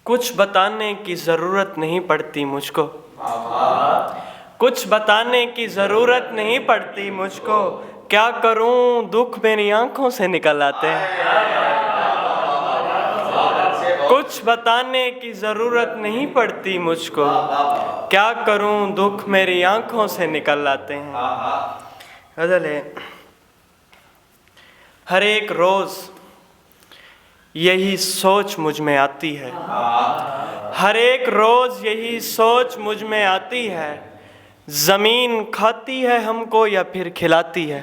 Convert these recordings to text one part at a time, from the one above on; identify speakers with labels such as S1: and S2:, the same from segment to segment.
S1: کچھ بتانے کی ضرورت نہیں پڑتی مجھ کو، کچھ بتانے کی ضرورت نہیں پڑتی مجھ کو، کیا کروں دکھ میری آنکھوں سے نکل آتے ہیں۔ کچھ بتانے کی ضرورت نہیں پڑتی مجھ کو، کیا کروں دکھ میری آنکھوں سے نکل آتے ہیں۔ غزل ہے، ہر ایک روز یہی سوچ مجھ میں آتی ہے، ہر ایک روز یہی سوچ مجھ میں آتی ہے، زمین کھاتی ہے ہم کو یا پھر کھلاتی ہے۔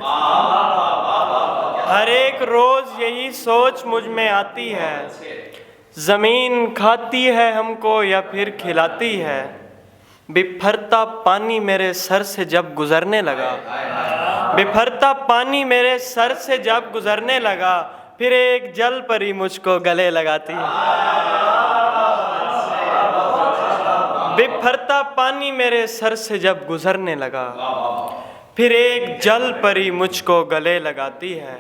S1: ہر ایک روز یہی سوچ مجھ میں آتی ہے، زمین کھاتی ہے ہم کو یا پھر کھلاتی ہے۔ بپھرتا پانی میرے سر سے جب گزرنے لگا، بپھرتا پانی میرے سر سے جب گزرنے لگا، پھر ایک جل پری مجھ کو گلے لگاتی ہے۔ بپھرتا پانی میرے سر سے جب گزرنے لگا، پھر ایک جل پری مجھ کو گلے لگاتی ہے۔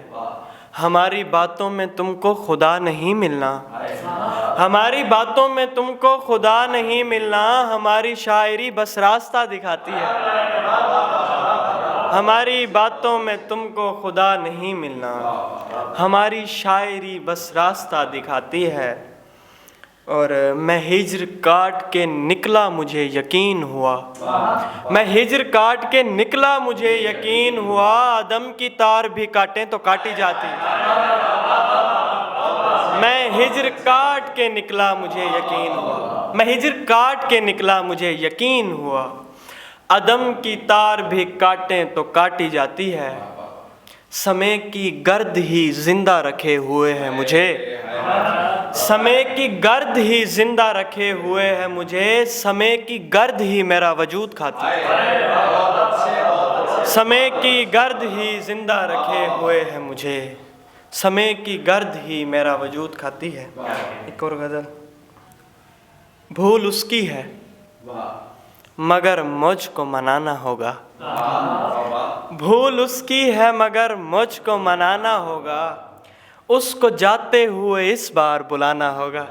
S1: ہماری باتوں میں تم کو خدا نہیں ملنا، ہماری باتوں میں تم کو خدا نہیں ملنا، ہماری شاعری بس راستہ دکھاتی ہے۔ ہماری باتوں میں تم کو خدا نہیں ملنا، ہماری شاعری بس راستہ دکھاتی ہے۔ اور میں ہجر کاٹ کے نکلا مجھے یقین ہوا، میں ہجر کاٹ کے نکلا مجھے یقین ہوا، عدم کی تار بھی کاٹیں تو کاٹی جاتی۔ میں ہجر کاٹ کے نکلا مجھے یقین ہوا، میں ہجر کاٹ کے نکلا مجھے یقین ہوا، عدم کی تار بھی کاٹیں تو کاٹی جاتی ہے۔ سمے کی گرد ہی زندہ رکھے ہوئے ہے مجھے، سمے کی گرد ہی زندہ رکھے ہوئے ہے مجھے، سمے کی گرد ہی میرا وجود کھاتی ہے۔ سمے کی گرد ہی زندہ رکھے ہوئے ہے مجھے، سمے کی گرد ہی میرا وجود کھاتی ہے۔ ایک اور غزل، بھول اس کی ہے مگر مجھ کو منانا ہوگا، بھول اس کی ہے مگر مجھ کو منانا ہوگا، اس کو جاتے ہوئے اس بار بلانا ہوگا۔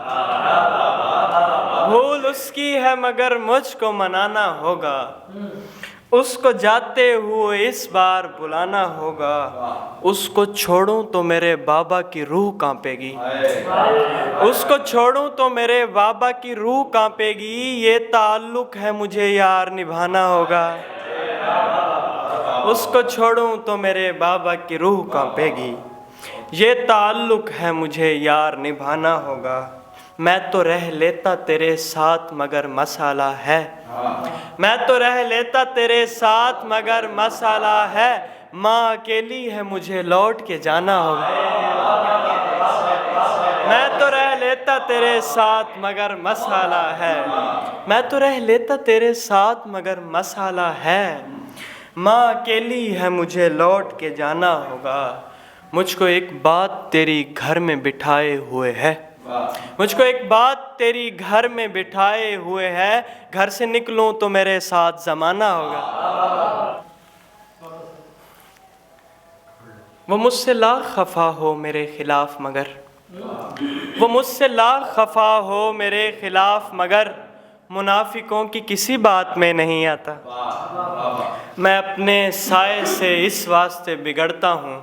S1: بھول اس کی ہے مگر مجھ کو منانا ہوگا، اس کو جاتے ہوئے اس بار بلانا ہوگا، اس کو چھوڑوں تو میرے بابا کی روح کانپے گی، اس کو چھوڑوں تو میرے بابا کی روح کانپے گی، یہ تعلق ہے مجھے یار نبھانا ہوگا، اس کو چھوڑوں تو میرے بابا کی روح کانپے گی، یہ تعلق ہے مجھے یار نبھانا ہوگا۔ میں تو رہ لیتا تیرے ساتھ مگر مسئلہ ہے، میں تو رہ لیتا تیرے ساتھ مگر مسئلہ ہے، ماں اکیلی ہے مجھے لوٹ کے جانا ہوگا۔ میں تو رہ لیتا تیرے ساتھ مگر مسئلہ ہے، میں تو رہ لیتا تیرے ساتھ مگر مسئلہ ہے، ماں اکیلی ہے مجھے لوٹ کے جانا ہوگا۔ مجھ کو ایک بات تیری گھر میں بٹھائے ہوئے ہے، مجھ کو ایک بات تیری گھر میں بٹھائے ہوئے ہے، گھر سے نکلوں تو میرے ساتھ زمانہ ہوگا۔ وہ مجھ سے لاکھ خفا ہو میرے خلاف مگر، وہ مجھ سے لاکھ خفا ہو میرے خلاف مگر، منافقوں کی کسی بات میں نہیں آتا۔ میں اپنے سائے سے اس واسطے بگڑتا ہوں،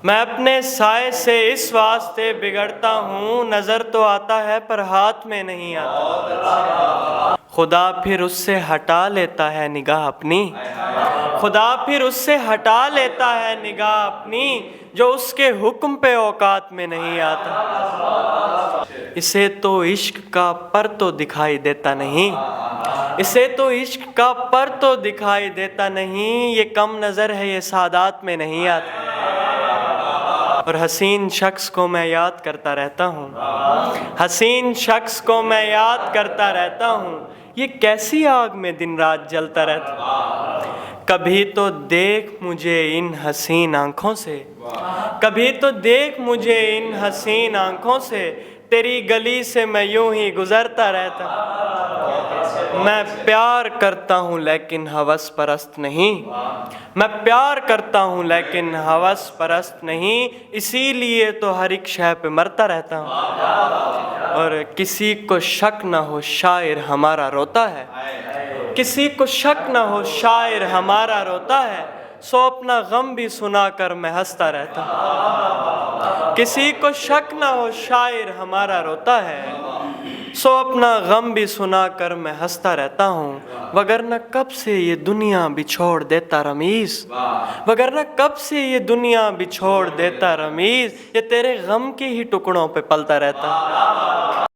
S1: میں اپنے سائے سے اس واسطے بگڑتا ہوں، نظر تو آتا ہے پر ہاتھ میں نہیں آتا۔ خدا پھر اس سے ہٹا لیتا ہے نگاہ اپنی، خدا پھر اس سے ہٹا لیتا ہے نگاہ اپنی، جو اس کے حکم پہ اوقات میں نہیں آتا۔ اسے تو عشق کا پر تو دکھائی دیتا نہیں، اسے تو عشق کا پر تو دکھائی دیتا نہیں، یہ کم نظر ہے یہ سادات میں نہیں آتا۔ اور حسین شخص کو میں یاد کرتا رہتا ہوں، حسین شخص کو میں یاد کرتا رہتا ہوں، یہ کیسی آگ میں دن رات جلتا رہتا۔ کبھی تو دیکھ مجھے ان حسین آنکھوں سے، کبھی تو دیکھ مجھے ان حسین آنکھوں سے، تیری گلی سے میں یوں ہی گزرتا رہتا۔ میں پیار کرتا ہوں لیکن ہوس پرست نہیں، میں پیار کرتا ہوں لیکن ہوس پرست نہیں، اسی لیے تو ہر ایک شے پہ مرتا رہتا ہوں۔ اور کسی کو شک نہ ہو شاعر ہمارا روتا ہے، کسی کو شک نہ ہو شاعر ہمارا روتا ہے، سو اپنا غم بھی سنا کر میں ہنستا رہتا ہوں۔ کسی کو شک نہ ہو شاعر ہمارا روتا ہے، سو اپنا غم بھی سنا کر میں ہنستا رہتا ہوں، وگرنہ کب سے یہ دنیا بھی چھوڑ دیتا رمیز، وگرنہ کب سے یہ دنیا بھی چھوڑ دیتا رمیز، یہ تیرے غم کے ہی ٹکڑوں پہ پلتا رہتا۔